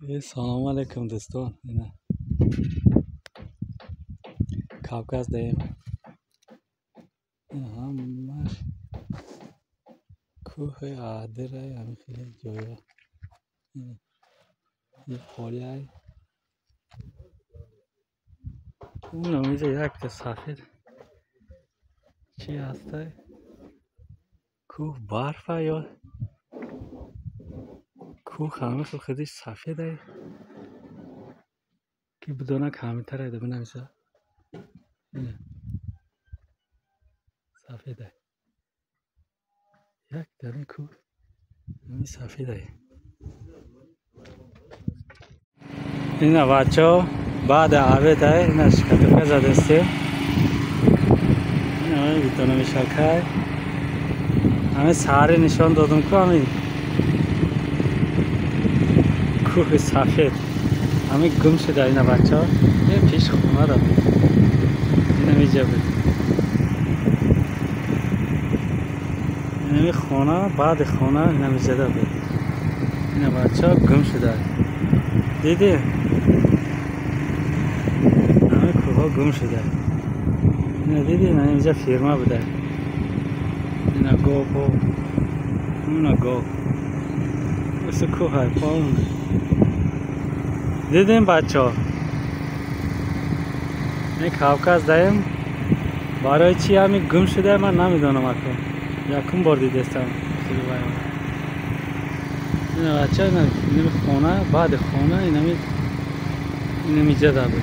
سلام علیکم دوستان. اینا کاوکاز داریم. این همش کوه عادره. همین خیلی جایا یه پولی های اون اینجا یک تا سفید چی هسته؟ کوه برفه یا کوه همه خودش سفیده که بدونه که همین تره ده بنمیشه سفیده یک در این کوه همین سفیده. این بچه ها بعد عوید های این شکتوکه زدسته این همه بیتونه میشه که همه سهره نشان دادم که همین کوه سفید همه گم شده. این بچه ها یه پیش خونه دارم این همیجا بود. این همی خونه بعد خونه این همیجا ده بود. این بچه ها گم شده دیدی؟ همه کوه ها گم شده. این دیدی؟ این همیجا فیرما بوده. این گوپ و اون گوپ بسه کوه های پاون دیدیم بچه ها. این کاوکاز داریم برای چی همین گم شده من نمیدونم اکنون. یکم بار دیدستم این بچه ها این خونه بعد خونه این همی جده بود.